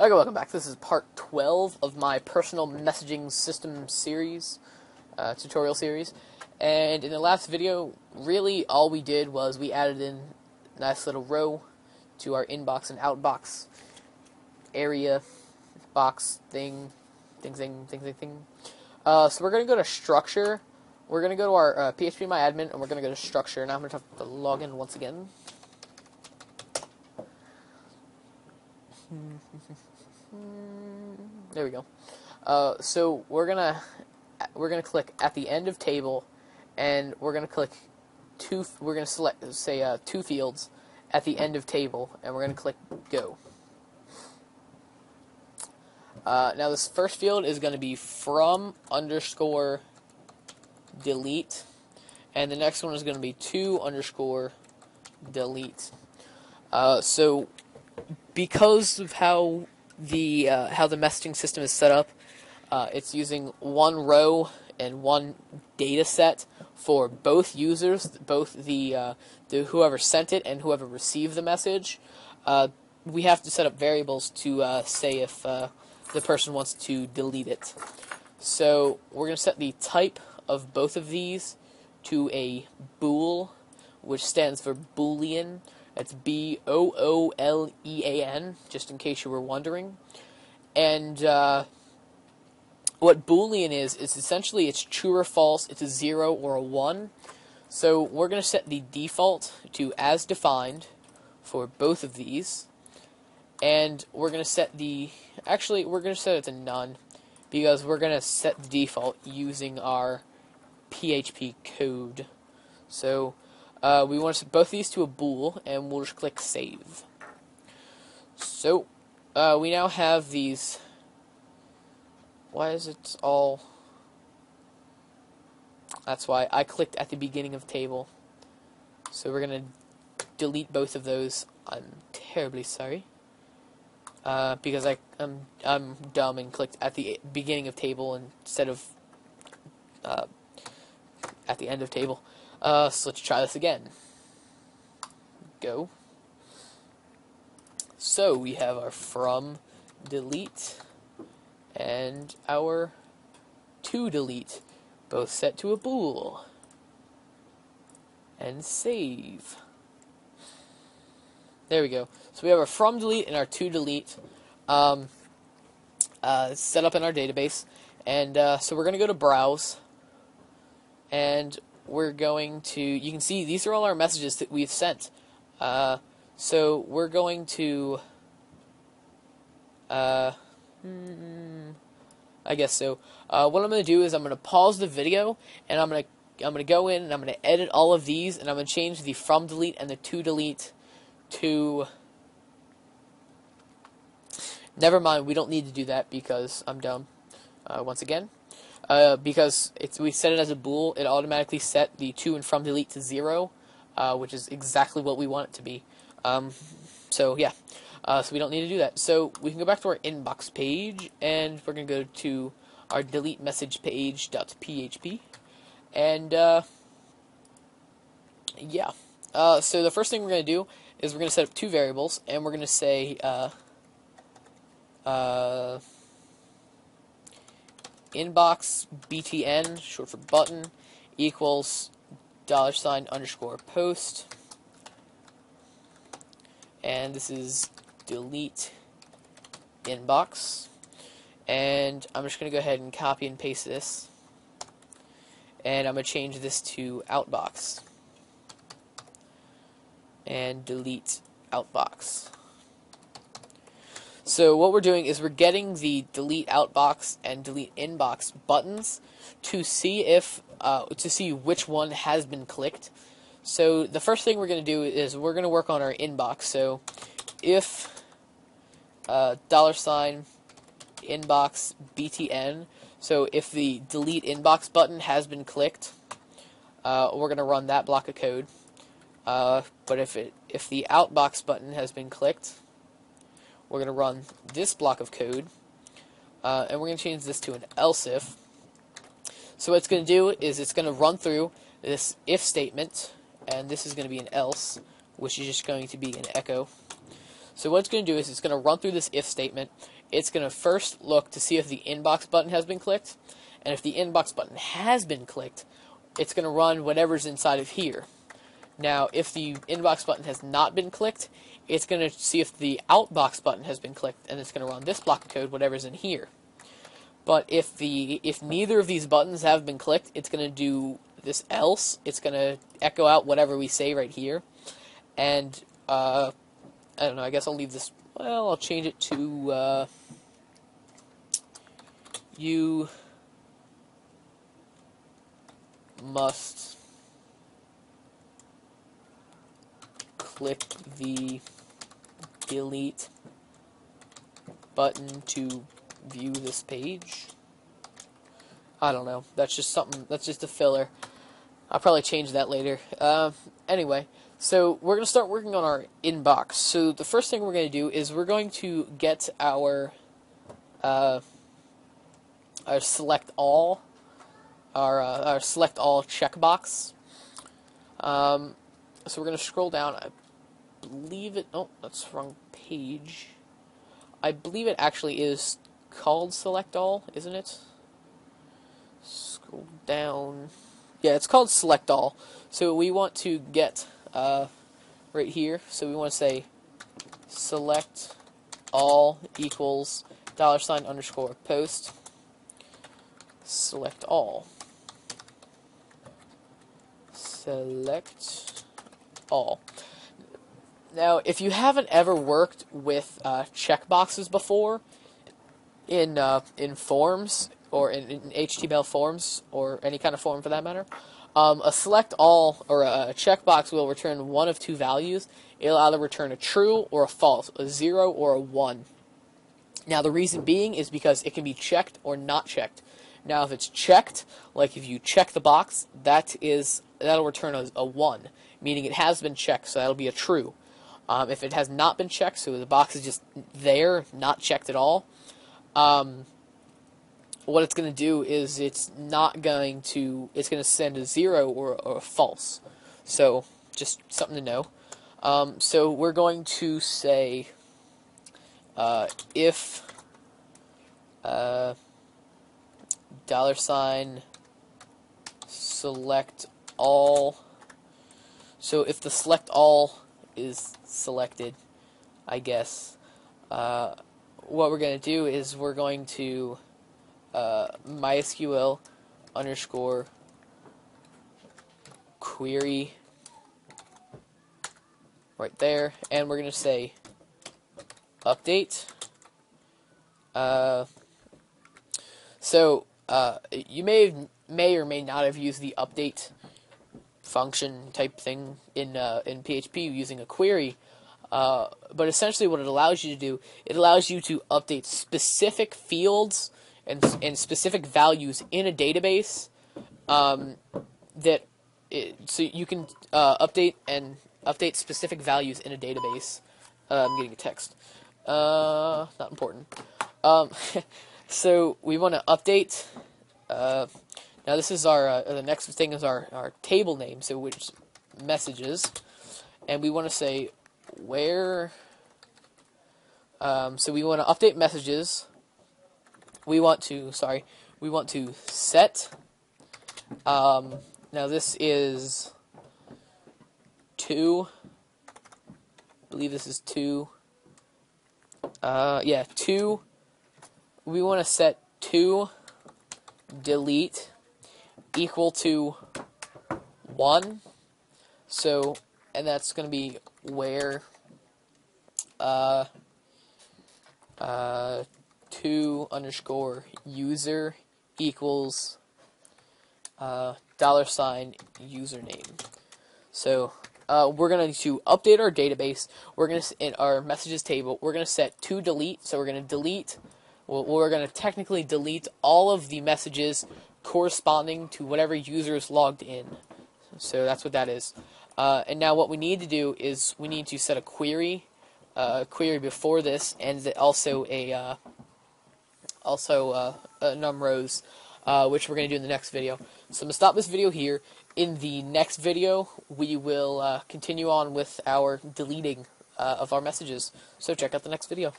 Okay, welcome back. This is part 12 of my personal messaging system series, tutorial series. And in the last video, really all we did was we added in a nice little row to our inbox and outbox area, box, thing. So we're going to go to structure. We're going to go to our PHP My Admin, and we're going to go to structure. Now I'm going to have to log in once again. There we go. So we're gonna click at the end of table, and we're gonna click two. We're gonna select two fields at the end of table, and we're gonna click go. Now this first field is gonna be from _ delete, and the next one is gonna be to _ delete. So because of how the messaging system is set up, it's using one row and one data set for both users, both the whoever sent it and whoever received the message. We have to set up variables to say if the person wants to delete it. So we're going to set the type of both of these to a bool, which stands for Boolean. That's Boolean, just in case you were wondering. And what Boolean is essentially it's true or false, it's a 0 or a 1. So we're going to set the default to as defined for both of these. And we're going to set we're going to set it to none, because we're going to set the default using our PHP code. So we want to set both of these to a bool, and we'll just click save. So we now have these. Why is it all? That's why I clicked at the beginning of table. So we're gonna delete both of those. I'm terribly sorry, because I'm dumb and clicked at the beginning of table instead of at the end of table. So let's try this again. Go. So we have our from delete and our to delete, both set to a bool. And save. There we go. So we have our from delete and our to delete set up in our database. And so we're going to go to browse. And we're going to, you can see these are all our messages that we've sent. So we're going to, I guess so. What I'm going to do is I'm going to pause the video, and I'm going to go in and I'm going to edit all of these, and I'm going to change the from delete and the to delete to, never mind, we don't need to do that because I'm dumb, once again. Because we set it as a bool, it automatically set the to and from delete to 0, which is exactly what we want it to be. So yeah, so we don't need to do that. So we can go back to our inbox page, and we're going to go to our delete message page.php, and yeah. So the first thing we're going to do is we're going to set up two variables, and we're going to say inbox btn, short for button, equals $_post, and this is delete inbox, and I'm just going to go ahead and copy and paste this, and I'm going to change this to outbox, and delete outbox. So what we're doing is we're getting the delete outbox and delete inbox buttons to see if which one has been clicked. So the first thing we're going to do is we're going to work on our inbox. So if $inbox btn, so if the delete inbox button has been clicked, we're going to run that block of code. But if the outbox button has been clicked, we're going to run this block of code, and we're going to change this to an else if. So what it's going to do is it's going to run through this if statement, and this is going to be an else, which is just going to be an echo. So what it's going to do is it's going to run through this if statement. It's going to first look to see if the inbox button has been clicked, and if the inbox button has been clicked, it's going to run whatever's inside of here. Now, if the inbox button has not been clicked, it's going to see if the outbox button has been clicked, and it's going to run this block of code, whatever's in here. But if neither of these buttons have been clicked, it's going to do this else. It's going to echo out whatever we say right here. And, I don't know, I guess I'll leave this, well, I'll change it to, you must click the delete button to view this page. I don't know. That's just something. That's just a filler. I'll probably change that later. Anyway, so we're going to start working on our inbox. So the first thing we're going to do is we're going to get our select all, our select all checkbox. So we're going to scroll down. I believe it. Oh, that's the wrong page. I believe it actually is called select all, isn't it? Scroll down. Yeah, it's called select all. So we want to get right here. So we want to say select all equals $_post select all. Select all. Now, if you haven't ever worked with checkboxes before in forms or in HTML forms or any kind of form for that matter, a select all or a checkbox will return one of two values. It'll either return a true or a false, a 0 or a 1. Now, the reason being is because it can be checked or not checked. Now, if it's checked, like if you check the box, that'll return a 1, meaning it has been checked, so that'll be a true. If it has not been checked, so the box is just there, not checked at all, what it's going to do is it's going to send a 0 or a false. So, just something to know. So we're going to say if $select all. So if the select all is selected, I guess, what we're going to do is we're going to MySQL _ query right there, and we're going to say update. So you may or may not have used the update function type thing in PHP using a query, but essentially what it allows you to do, it allows you to update specific fields and specific values in a database, so you can update specific values in a database. I'm getting a text. Not important. So we want to update. Now this is our the next thing is our table name, so which messages, and we want to say where. So we want to update messages. We want to set. Now this is 2. I believe this is 2. Yeah, 2. We want to set 2 delete equal to 1. So, and that's going to be where 2 _ user equals $username. So we're going to update our database. We're going to, in our messages table, we're going to set 2 delete. So we're going to delete. We're going to technically delete all of the messages corresponding to whatever user is logged in. So that's what that is. And now what we need to do is we need to set a query before this, and also a num rows, which we're going to do in the next video. So I'm going to stop this video here. In the next video, we will continue on with our deleting of our messages. So check out the next video.